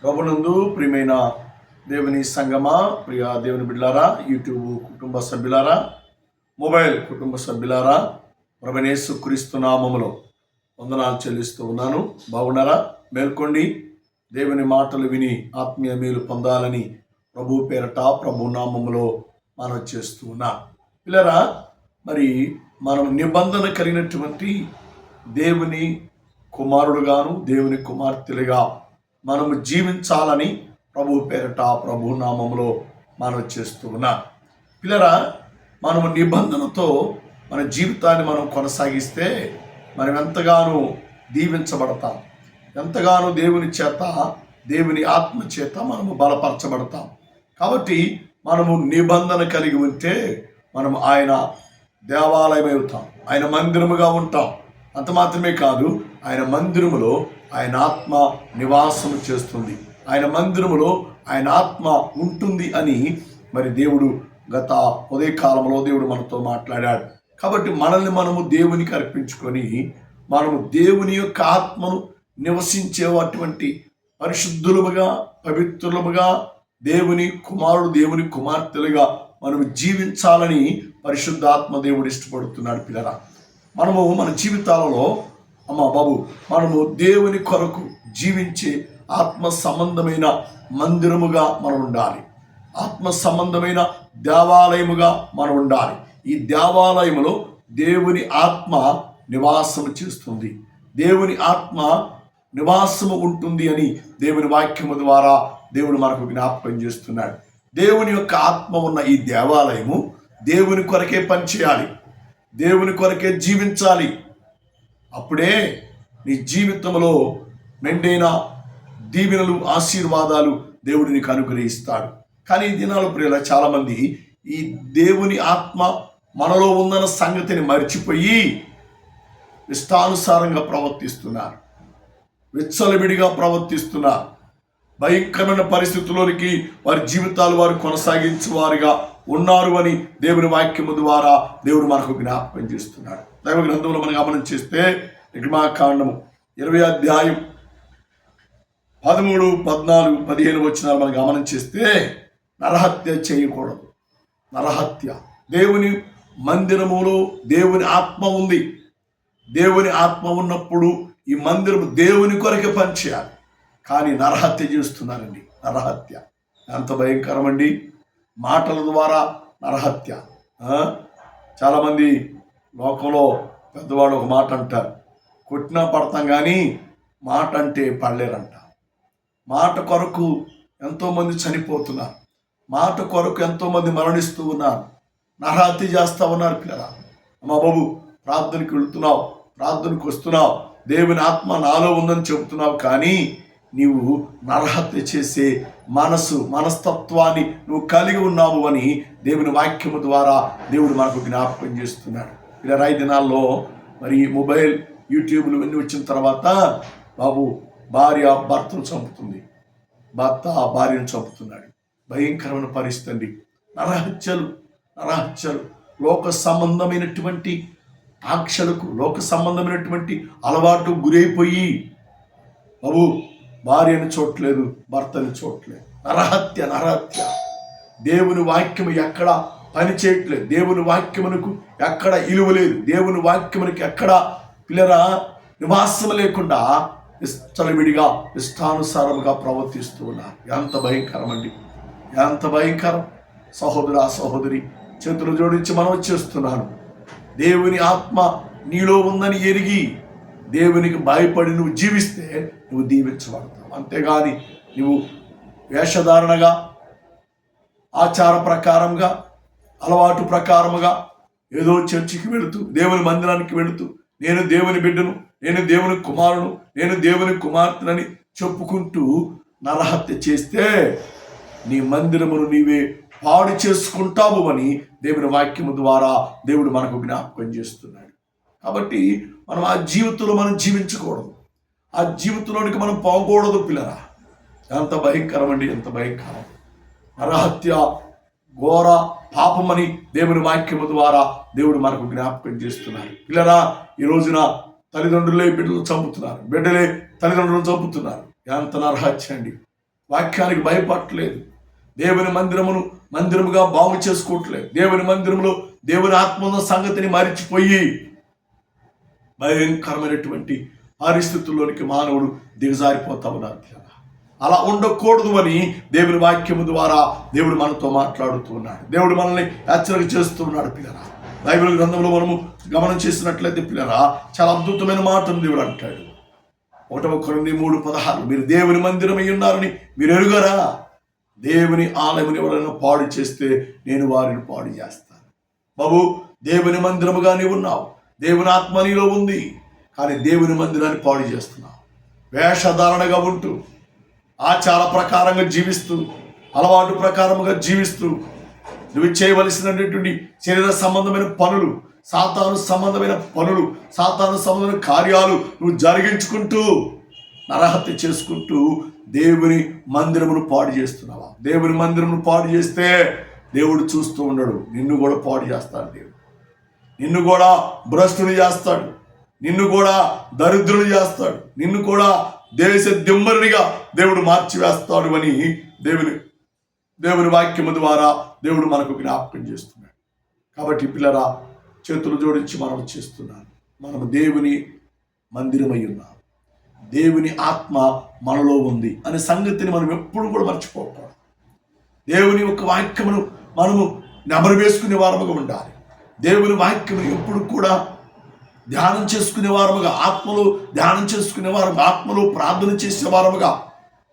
ప్రభునందు ప్రియమైన దేవుని సంగమా, ప్రియ దేవుని బిడ్డలారా, యూట్యూబ్ కుటుంబ సభ్యులారా, మొబైల్ కుటుంబ సభ్యులారా, ప్రభువైన యేసుక్రీస్తు నామములో వందనాలు చెల్లిస్తూ ఉన్నాను. బాగున్నారా? మేల్కొండి. దేవుని మాటలు విని ఆత్మీయ మేలు పొందాలని ప్రభు పేరట ప్రభు నామములో మనం చేస్తూ ఉన్నాం. పిల్లరా, మరి మనం నిబంధన కలిగినటువంటి దేవుని కుమారుడుగాను దేవుని కుమార్తెలుగా మనము జీవించాలని ప్రభు పేరట ప్రభు నామములో మనం చేస్తూ ఉన్నాం. పిల్లరా, మనము నిబంధనతో మన జీవితాన్ని మనం కొనసాగిస్తే మనం ఎంతగానో దీవించబడతాం, ఎంతగానో దేవుని చేత, దేవుని ఆత్మ చేత మనము బలపరచబడతాం. కాబట్టి మనము నిబంధన కలిగి ఉంటే మనం ఆయన దేవాలయం అవుతాం, ఆయన మందిరముగా ఉంటాం. అంత మాత్రమే కాదు, ఆయన మందిరములో ఆయన ఆత్మ నివాసము చేస్తుంది, ఆయన మందిరములో ఆయన ఆత్మ ఉంటుంది అని మరి దేవుడు గత ఉదయకాలంలో దేవుడు మనతో మాట్లాడాడు. కాబట్టి మనల్ని మనము దేవునికి అర్పించుకొని మనము దేవుని యొక్క ఆత్మను నివసించేటువంటి పరిశుద్ధులముగా, పవిత్రులముగా, దేవుని కుమారుడు దేవుని కుమార్తెలుగా మనము జీవించాలని పరిశుద్ధాత్మ దేవుడు ఇష్టపడుతున్నాడు. పిల్లరా, మనము మన జీవితాలలో మనము దేవుని కొరకు జీవించే ఆత్మ సంబంధమైన మందిరముగా మనం ఉండాలి, ఆత్మ సంబంధమైన దేవాలయముగా మనం ఉండాలి. ఈ దేవాలయములో దేవుని ఆత్మ నివాసము చేస్తుంది, దేవుని ఆత్మ నివాసము ఉంటుంది అని దేవుని వాక్యము ద్వారా దేవుడు మనకు జ్ఞాపకం చేస్తున్నాడు. దేవుని యొక్క ఆత్మ ఉన్న ఈ దేవాలయము దేవుని కొరకే పనిచేయాలి, దేవుని కొరకే జీవించాలి. అప్పుడే నీ జీవితంలో మెండైన దీవెనలు, ఆశీర్వాదాలు దేవుడు నీకు అనుగ్రహిస్తాడు. కానీ ఈ దినాల ప్రియుల చాలామంది ఈ దేవుని ఆత్మ మనలో ఉందన్న సంగతిని మర్చిపోయి ఇష్టానుసారంగా ప్రవర్తిస్తున్నారు, విచ్చలవిడిగా ప్రవర్తిస్తున్నారు. భయంకరమైన పరిస్థితుల్లోనికి వారి జీవితాలు వారు కొనసాగించేవారుగా ఉన్నారు అని దేవుని వాక్యము ద్వారా దేవుడు మనకు జ్ఞాపకం చేస్తున్నాడు. దైవ గ్రంథంలో మనం గమనం చేస్తే నిర్గమాకాండము 20 అధ్యాయం 13, 14, 15 వచనాలు మనం గమనం చేస్తే నరహత్య చేయకూడదు. నరహత్య, దేవుని మందిరములో దేవుని ఆత్మ ఉంది. దేవుని ఆత్మ ఉన్నప్పుడు ఈ మందిరము దేవుని కొరకే పనిచేయాలి. కానీ నరహత్య చేస్తున్నారండి. నరహత్య ఎంత భయంకరమండి. మాటల ద్వారా నరహత్య. చాలామంది లోకంలో పెద్దవాళ్ళు ఒక మాట అంటారు, కొట్టినా పడతాం కానీ మాట అంటే పడలేరంట. మాట కొరకు ఎంతోమంది చనిపోతున్నారు, మాట కొరకు ఎంతోమంది మరణిస్తూ ఉన్నారు, నరహత్య చేస్తూ ఉన్నారు. పిల్లరా, బాబు ప్రార్థనకి వెళుతున్నావు, ప్రార్థనకు వస్తున్నావు, దేవుని ఆత్మ నాలో ఉందని చెబుతున్నావు, కానీ నీవు నరహత్య చేసే మనస్తత్వాన్ని నువ్వు కలిగి ఉన్నావు అని దేవుని వాక్యము ద్వారా దేవుడు మనకు జ్ఞాపకం చేస్తున్నాడు. ఇలా 5 దినాల్లో మరి మొబైల్, యూట్యూబ్లు ఇవన్నీ వచ్చిన తర్వాత బాబు భార్య భర్తను చంపుతుంది, భర్త భార్యను చంపుతున్నాడు. భయంకరమైన పరిస్థితి అండి. నరహత్యలు లోక సంబంధమైనటువంటి ఆంక్షలకు, లోక సంబంధమైనటువంటి అలవాటు గురైపోయి బాబు భార్యను చూడలేదు, భర్తను చూడలేదు. నరహత్య. దేవుని వాక్యము ఎక్కడ పని చేయట్లేదు, దేవుని వాక్యమునకు ఎక్కడ ఇలువ లేదు, దేవుని వాక్యమునకు ఎక్కడ పిల్లరా నివాసం లేకుండా విచ్చలవిడిగా ఇష్టానుసారముగా ప్రవర్తిస్తూ ఉన్నారు. ఎంత భయంకరం అండి, ఎంత భయంకరం. సహోదరా, సహోదరి, చేతులు జోడించి మనం వచ్చేస్తున్నాను. దేవుని ఆత్మ నీలో ఉందని ఎరిగి దేవునికి భయపడి నువ్వు జీవిస్తే నువ్వు దీవించబడతావు. అంతేగాని నువ్వు వేషధారణగా, ఆచార ప్రకారంగా, అలవాటు ప్రకారముగా ఏదో చర్చికి వెళుతూ, దేవుని మందిరానికి వెళుతూ, నేను దేవుని బిడ్డను, నేను దేవుని కుమారును, నేను దేవుని కుమార్తెనని చెప్పుకుంటూ నరహత్య చేస్తే నీ మందిరమును నీవే పాడు చేసుకుంటావు అని దేవుని వాక్యము ద్వారా దేవుడు మనకు జ్ఞాపకం చేస్తున్నాడు. కాబట్టి మనం ఆ జీవితంలో మనం జీవించకూడదు, ఆ జీవితంలోనికి మనం పోకూడదు. పిల్లరా, ఎంత భయంకరం అండి, ఎంత భయంకరం. నరహత్య ఘోర పాపమని దేవుని వాక్యము ద్వారా దేవుడు మనకు జ్ఞాపకం చేస్తున్నారు. పిల్లరా, ఈ రోజున తల్లిదండ్రులే బిడ్డలు చంపుతున్నారు, బిడ్డలే తల్లిదండ్రులను చంపుతున్నారు. ఎంత నరహత్య అండి, వాక్యానికి భయపడట్లేదు. దేవుని మందిరముగా బాగు చేసుకోవట్లేదు. దేవుని మందిరంలో దేవుని ఆత్మ ఉన్న సంగతిని మరిచిపోయి భయంకరమైనటువంటి పరిస్థితుల్లోనికి మానవుడు దిగజారిపోతా ఉన్నారు. అలా ఉండకూడదు అని దేవుని వాక్యము ద్వారా దేవుడు మనతో మాట్లాడుతూ ఉన్నాడు. దేవుడు మనల్ని హెచ్చరిక చేస్తూ ఉన్నాడు. పిల్లరా, బైబిల్ గ్రంథంలో మనము గమనం చేసినట్లయితే పిల్లరా, చాలా అద్భుతమైన మాటను దేవుడు అంటాడు. 1 కొరింథీ 3:16, మీరు దేవుని మందిరమై ఉన్నారని మీరు ఎరుగరా? దేవుని ఆలయముని ఎవరైనా పాడు చేస్తే నేను వారిని పాడు చేస్తాను. బాబు, దేవుని మందిరముగా నీవు ఉన్నావు, దేవుని ఆత్మ నీలో ఉంది, కానీ దేవుని మందిరాన్ని పాడు చేస్తున్నావు. వేషధారణగా ఉంటూ, ఆచార ప్రకారంగా జీవిస్తూ, అలవాటు ప్రకారముగా జీవిస్తూ, నువ్వు చేయవలసినటువంటి శరీర సంబంధమైన పనులు, సాతాను సంబంధమైన పనులు, సాతాను సంబంధమైన కార్యాలు నువ్వు జరిగించుకుంటూ, నరహత్య చేసుకుంటూ దేవుని మందిరమును పాడు చేస్తున్నావా? దేవుని మందిరమును పాడు చేస్తే దేవుడు చూస్తూ ఉండడు, నిన్ను కూడా పాడు చేస్తాడు. దేవుడు నిన్ను కూడా భ్రష్టుని చేస్తాడు, నిన్ను కూడా దరిద్రుని చేస్తాడు, నిన్ను కూడా దేశ దిమ్మరునిగా దేవుడు మార్చివేస్తాడు అని దేవుని వాక్యము ద్వారా దేవుడు మనకు జ్ఞాపకం చేస్తున్నాడు. కాబట్టి పిల్లరా, చేతులు జోడించి మనం చేస్తున్నాను. మనము దేవుని మందిరమై ఉన్నాం, దేవుని ఆత్మ మనలో ఉంది అనే సంగతిని మనం ఎప్పుడు కూడా మర్చిపోకూడదు. దేవుని యొక్క వాక్యమును మనము నెమరు వేసుకునే వారముగా ఉండాలి. దేవుని వాక్యమును ఎప్పుడు కూడా ధ్యానం చేసుకునే వారముగా, ఆత్మలో ధ్యానం చేసుకునే వారముగా, ఆత్మలో ప్రార్థన చేసే వారముగా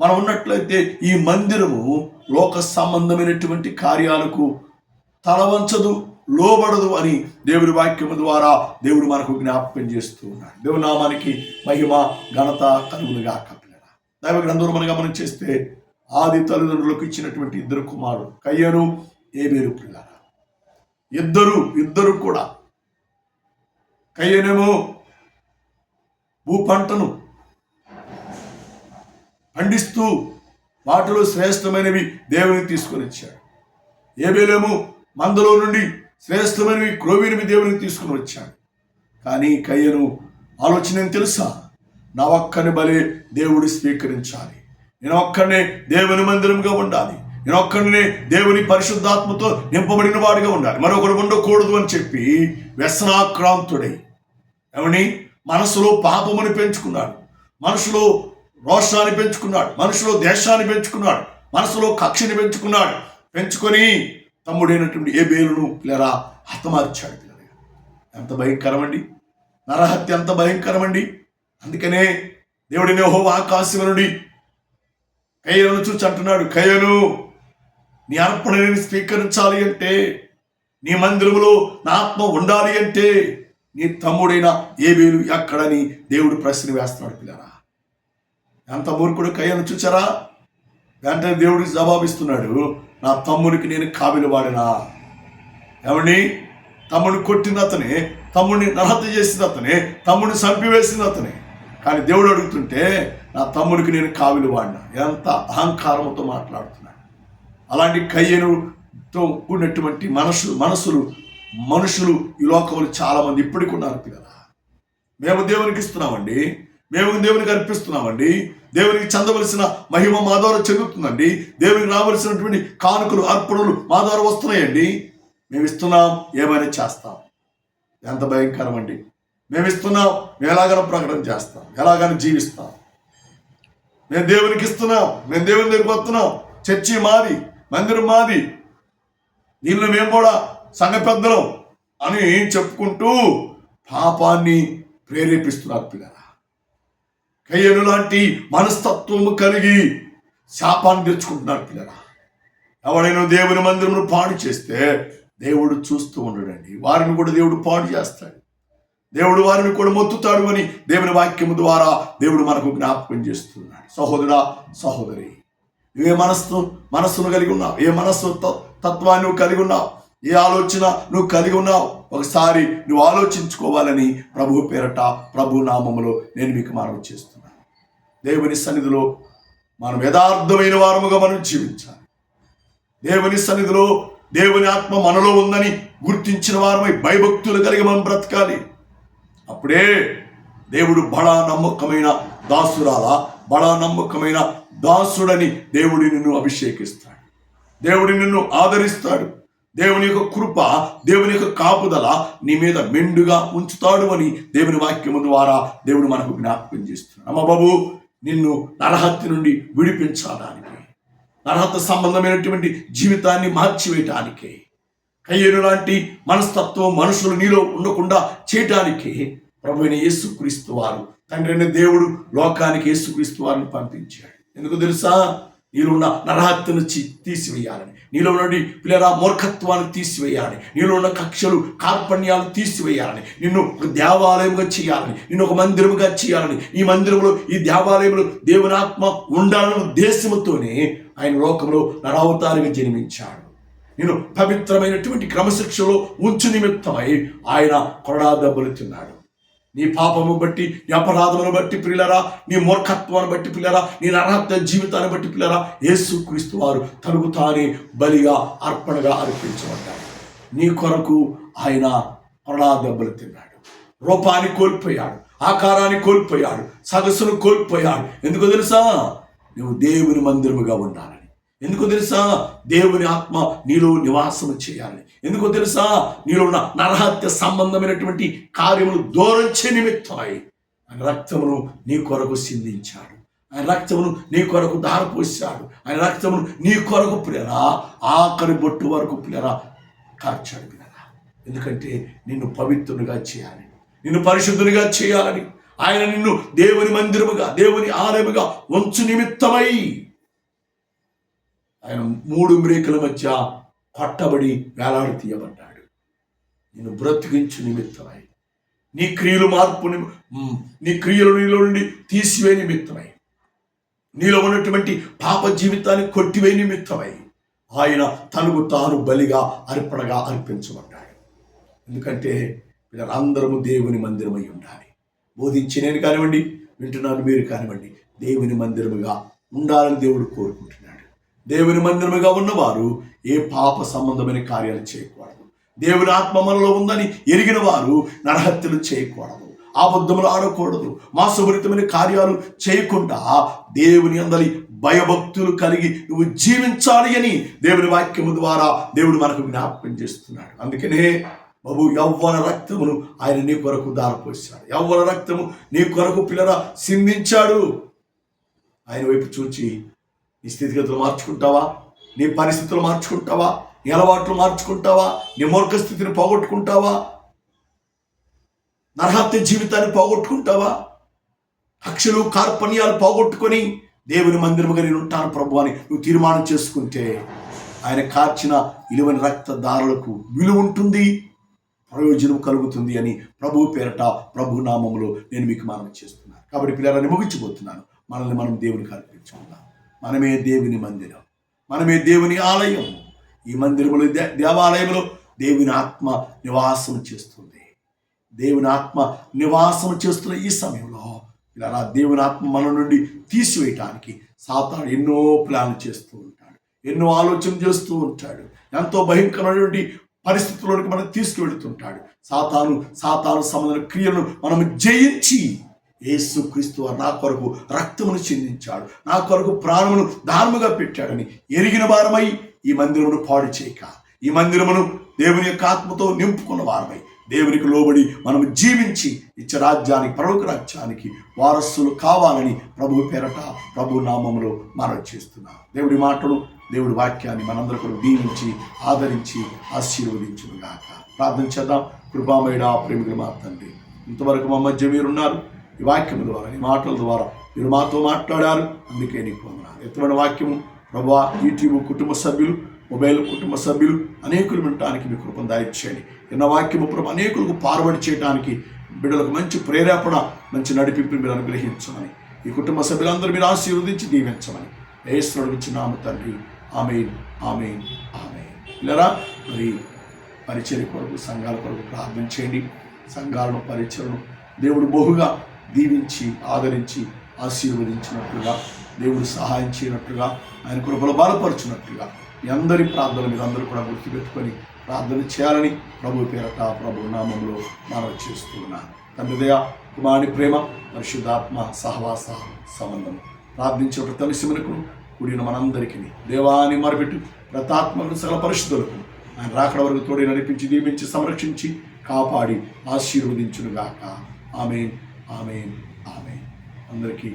మనం ఉన్నట్లయితే ఈ మందిరము లోక సంబంధమైనటువంటి కార్యాలకు తలవంచదు, లోబడదు అని దేవుని వాక్యము ద్వారా దేవుడు మనకు జ్ఞాపకం చేస్తూ ఉన్నాడు. దేవుని నామానికి మహిమ ఘనత కలుగునుగాక. దైవ గ్రంథంలో మనం గమనం చేస్తే ఆది తల్లిదండ్రులకు ఇచ్చినటువంటి 2 కుమారులు కయ్యను, ఏబేలు పిల్లరా. ఇద్దరు కూడా, కయ్యనేమో భూపంటను పండిస్తూ వాటిలో శ్రేష్టమైనవి దేవునికి తీసుకొని వచ్చాడు. ఏబేలేమో మందలో నుండి శ్రేష్టమైనవి క్రోవినివి దేవునికి తీసుకుని వచ్చాడు. కానీ కయ్యను ఆలోచన ఏం తెలుసా? నా ఒక్కని బలే దేవుడు స్వీకరించాలి, నేను ఒక్కడనే దేవుని మందిరంగా ఉండాలి, నేను ఒక్కడనే దేవుని పరిశుద్ధాత్మతో నింపబడిన వాడిగా ఉండాలి, మరొకడు ఉండకూడదు అని చెప్పి వ్యసనాక్రాంతుడై మనసులో పాపముని పెంచుకున్నాడు, మనసులో రోషాన్ని పెంచుకున్నాడు, మనసులో దేశాన్ని పెంచుకున్నాడు, మనసులో కక్షని పెంచుకొని తమ్ముడైనటువంటి ఏబేలును పిల్లరా హతమార్చాడు. పిల్లరా, ఎంత భయంకరమండి! నరహత్య ఎంత భయంకరమండి! అందుకనే దేవుడిని యెహోవా ఆకాశం నుండి కయ్యను చూచి అంటున్నాడు, కయ్యను, నీ అర్పణని స్వీకరించాలి అంటే, నీ మందిరములో నా ఆత్మ ఉండాలి అంటే నీ తమ్ముడైన ఏబేలు ఎక్కడని దేవుడు ప్రశ్న వేస్తున్నాడు. పిల్లరా, ఎంత మూర్ఖుడు కయ్యను చూచారా? వెంటనే దేవుడికి జవాబిస్తున్నాడు, నా తమ్మునికి నేను కాబిలు వాడినా. తమ్ముడిని కొట్టిన అతనే, తమ్ముడిని నరహత్య చేసిన అతనే, తమ్ముడిని చంపివేసిన అతనే. కానీ దేవుడు అడుగుతుంటే నా తమ్ముడికి నేను కావిలి వాడినా. ఎంత అహంకారంతో మాట్లాడుతున్నాడు! అలాంటి కయ్యనుతో కూడినటువంటి మనుషులు ఈ లోకంలో చాలా మంది ఇప్పటికి ఉన్నారు. పిల్లరా, మేము దేవునికి ఇస్తున్నామండి, మేము దేవునికి అర్పిస్తున్నామండి, దేవునికి చెందవలసిన మహిమ మా ద్వారా చెందుతుందండి, దేవునికి రావలసినటువంటి కానుకలు అర్పణలు మా ద్వారా వస్తున్నాయండి, మేము ఇస్తున్నాం, ఏమైనా చేస్తాం. ఎంత భయంకరం అండి! మేము ఇస్తున్నాం, మేము ఎలాగైనా ప్రకటన చేస్తాం, ఎలాగైనా జీవిస్తాం. మేము దేవునికి ఇస్తున్నాం, మేము దేవుని దగ్గరికి వస్తున్నాం, చర్చి మాది, మందిరం మాది, దీనిలో మేము కూడా సంఘ పెద్దలం అని చెప్పుకుంటూ పాపాన్ని ప్రేరేపిస్తున్నారు. పిల్లరా, కయ్యను లాంటి మనస్తత్వము కలిగి శాపాన్ని తెచ్చుకుంటున్నారు. పిల్లరా, ఎవడైనా దేవుని మందిరమును పాడు చేస్తే దేవుడు చూస్తూ ఉండడండి, వారిని కూడా దేవుడు పాడు చేస్తాడు, దేవుడు వారిని కూడా మొత్తుతాడు అని దేవుని వాక్యము ద్వారా దేవుడు మనకు జ్ఞాపకం చేస్తున్నాడు. సహోదరా, సహోదరి, నువ్వే మనస్సును కలిగి ఉన్నావు, ఏ మనస్సు తత్వాన్ని నువ్వు కలిగి ఉన్నావు, ఏ ఆలోచన నువ్వు కలిగి ఉన్నావు, ఒకసారి నువ్వు ఆలోచించుకోవాలని ప్రభు పేరట, ప్రభు నామములో నేను మీకు మనవి చేస్తున్నాను. దేవుని సన్నిధిలో మనం యథార్థమైన వారముగా మనం జీవించాలి. దేవుని సన్నిధిలో దేవుని ఆత్మ మనలో ఉందని గుర్తించిన వారమై భయభక్తులు కలిగి మనం బ్రతకాలి. అప్పుడే దేవుడు బడా నమ్మకమైన దాసురాలా, బడా నమ్మకమైన దాసుడని దేవుడు నిన్ను అభిషేకిస్తాడు. దేవుడు నిన్ను ఆదరిస్తాడు. దేవుని యొక్క కృప, దేవుని యొక్క కాపుదల నీ మీద మెండుగా ఉంచుతాడు అని దేవుని వాక్యము ద్వారా దేవుడు మనకు జ్ఞాపకం చేస్తున్నాడు. అమ్మ బాబు, నిన్ను నరహత్య నుండి విడిపించడానికి, నరహత్య సంబంధమైనటువంటి జీవితాన్ని మార్చివేయటానికి, కయ్యేను లాంటి మనస్తత్వం మనుషులు నీలో ఉండకుండా చేయటానికి ప్రభువైన యేసుక్రీస్తు వారు, తండ్రి అయిన దేవుడు లోకానికి యేసుక్రీస్తు వారిని పంపించాడు. ఎందుకు తెలుసా? నీలో ఉన్న నరహత్యను తీసివేయాలని, నీలో నుండి పిల్లరా మూర్ఖత్వాన్ని తీసివేయాలని, నీలో ఉన్న కక్షలు కార్పణ్యాలు తీసివేయాలని, నిన్ను ఒక దేవాలయంగా చేయాలని, నిన్ను ఒక మందిరముగా చేయాలని, ఈ మందిరంలో ఈ దేవాలయంలో దేవుని ఆత్మ ఉండాలన్న ఉద్దేశంతోనే ఆయన లోకంలో నరావతారిగా జన్మించాడు. నేను పవిత్రమైనటువంటి క్రమశిక్షలో ఉంచు నిమిత్తమై ఆయన కొరడా దెబ్బలు తిన్నాడు. నీ పాపము బట్టి, నీ అపరాధమును బట్టి పిల్లరా, నీ మూర్ఖత్వాన్ని బట్టి పిల్లరా, నీ నరహత్య జీవితాన్ని బట్టి పిల్లరా, యేసుక్రీస్తు వారు తనకు తానే బలిగా అర్పణగా అర్పించబడ్డాడు. నీ కొరకు ఆయన కొరడా దెబ్బలు తిన్నాడు. రూపాన్ని కోల్పోయాడు, ఆకారాన్ని కోల్పోయాడు, సగసును కోల్పోయాడు. ఎందుకో తెలుసా? నువ్వు దేవుని మందిరముగా ఉండాలని. ఎందుకో తెలుసా? దేవుని ఆత్మ నీలో నివాసం చేయాలని. ఎందుకో తెలుసా? నీలో ఉన్న నరహత్య సంబంధమైనటువంటి కార్యములు దూరం చే నిమిత్తమై ఆయన రక్తమును నీ కొరకు సిందించాడు. ఆయన రక్తమును నీ కొరకు దారపోసాడు. ఆయన రక్తమును నీ కొరకు పిల్లరా ఆఖరి బొట్టు వరకు పిల్లరా కార్చాడు పిల్లరా. ఎందుకంటే నిన్ను పవిత్రునిగా చేయాలి, నిన్ను పరిశుద్ధునిగా చేయాలని ఆయన నిన్ను దేవుని మందిరముగా, దేవుని ఆలయముగా ఉంచు నిమిత్తమై ఆయన 3 మ్రేకుల మధ్య కొట్టబడి వేలాడి తీయబడ్డాడు. నిన్ను బ్రతికించు నిమిత్తమై, నీ క్రియలు నీ క్రియలు నీలో నుండి తీసివే నిమిత్తమై, నీలో ఉన్నటువంటి పాప జీవితాన్ని కొట్టివే నిమిత్తమై ఆయన తనకు తాను బలిగా అర్పణగా అర్పించబడ్డాడు. ఎందుకంటే వీళ్ళందరము దేవుని మందిరమై ఉండాలి. బోధించి నేను కానివ్వండి, వింటున్నాను మీరు కానివ్వండి, దేవుని మందిరముగా ఉండాలని దేవుడు కోరుకుంటున్నాడు. దేవుని మందిరముగా ఉన్నవారు ఏ పాప సంబంధమైన కార్యాలు చేయకూడదు. దేవుని ఆత్మ మనలో ఉందని ఎరిగిన వారు నరహత్యలు చేయకూడదు, అబద్ధములు ఆడకూడదు, మోసపూరితమైన కార్యాలు చేయకుండా దేవుని అందరి భయభక్తులు కలిగి నువ్వు జీవించాలి అని దేవుని వాక్యము ద్వారా దేవుడు మనకు జ్ఞాపకం చేస్తున్నాడు. అందుకనే బాబు, యవ్వన రక్తమును ఆయన నీ కొరకు దారపోసాడు. యవ్వన రక్తము నీ కొరకు పిల్లరా సిందించాడు. ఆయన వైపు చూచి నీ స్థితిగతులు మార్చుకుంటావా? నీ పరిస్థితులు మార్చుకుంటావా? నీ అలవాట్లు మార్చుకుంటావా? నీ మూర్ఖ స్థితిని పోగొట్టుకుంటావా? నరహత్య జీవితాన్ని పోగొట్టుకుంటావా? కక్షలు కార్పణ్యాలు పోగొట్టుకొని దేవుని మందిరముగా నేను ఉంటాను ప్రభు అని నువ్వు తీర్మానం చేసుకుంటే ఆయన కార్చిన ఇలువని రక్తదారులకు విలువ ఉంటుంది, ప్రయోజనం కలుగుతుంది అని ప్రభు పేరట ప్రభు నామములో నేను మీకు మనవి చేస్తున్నాను. కాబట్టి పిల్లలని ముగించిపోతున్నాను. మనల్ని మనం దేవునికి అర్పించుకుందాం. మనమే దేవుని మందిరం, మనమే దేవుని ఆలయం. ఈ మందిరములో దేవాలయంలో దేవుని ఆత్మ నివాసం చేస్తుంది. దేవుని ఆత్మ నివాసం చేస్తున్న ఈ సమయంలో ఇలా దేవుని ఆత్మ మన నుండి తీసివేయటానికి సాతాను ఎన్నో ప్లాన్లు చేస్తూ ఉంటాడు, ఎన్నో ఆలోచన చేస్తూ ఉంటాడు, ఎంతో భయంకరమైనటువంటి పరిస్థితుల్లోనికి మనం తీసుకువెళుతుంటాడు. సాతాను సంబంధ క్రియలను మనం జయించి యేసుక్రీస్తు నా కొరకు రక్తమును చిందించాడు, నా కొరకు ప్రాణమును దానముగా పెట్టాడని ఎరిగిన వారమై ఈ మందిరమును పాడు చేయక, ఈ మందిరమును దేవుని యొక్క ఆత్మతో నింపుకున్న వారమై దేవునికి లోబడి మనం జీవించి ఇచ్చే రాజ్యానికి, పరలోక రాజ్యానికి వారసులు కావాలని ప్రభు పేరట ప్రభు నామములో మనం చేస్తున్నాం. దేవుడి మాటలు, దేవుడి వాక్యాన్ని మనందరూ దీవించి ఆదరించి ఆశీర్వదించును గాక. ప్రార్థన చేద్దాం. కృపామయుడా, ప్రేమికుల మా తండ్రి, ఇంతవరకు మా మధ్య మీరున్నారు. ఈ వాక్యం ద్వారా, ఈ మాటల ద్వారా మీరు మాతో మాట్లాడారు. అందుకే నీకు వందనాలు. ఎత్తమైన వాక్యము ప్రభా, యూట్యూబ్ కుటుంబ సభ్యులు, మొబైల్ కుటుంబ సభ్యులు అనేకులు వినటానికి మీ కృపను దయచేయండి. ఎన్న వాక్యము ప్రభు అనేకులకు పాల్పడి చేయడానికి బిడ్డలకు మంచి ప్రేరేపణ, మంచి నడిపింపు మీరు అనుగ్రహించమని, ఈ కుటుంబ సభ్యులందరూ మీరు ఆశీర్వదించి దీవించమని యేసు నడిపించున్నాము తండ్రి. ఆమేన్, ఆమేన్, ఆమేన్. ఇలా మరి పరిచర్య కొరకు, సంఘాల కొరకు ప్రార్థన చేయండి. సంఘాలను, పరిచయను దేవుడు బహుగా దీవించి ఆదరించి ఆశీర్వదించినట్లుగా, దేవుడు సహాయం చేయనట్లుగా, ఆయన కృపలో బలపరుచున్నట్లుగా మీ అందరి ప్రార్థనలు మీరు అందరూ కూడా గుర్తుపెట్టుకొని ప్రార్థన చేయాలని ప్రభు పేరట ప్రభు నామంలో మనవి చేస్తున్నాను. తండ్రి దయ, కుమారుని ప్రేమ, పరిశుద్ధాత్మ సహవాస సంబంధం ప్రార్థించిన ప్రతి నిమిషమునకు కూడిన మనందరికీ దేవాని మొరపెట్టు ప్రతాత్మకు సకల పరిశుద్ధులకు ఆయన రాకడ వరకు తోడి నడిపించి దీవించి సంరక్షించి కాపాడి ఆశీర్వదించునుగాక. ఆమేన్, ఆమేన్, ఆమేన్. అందరికీ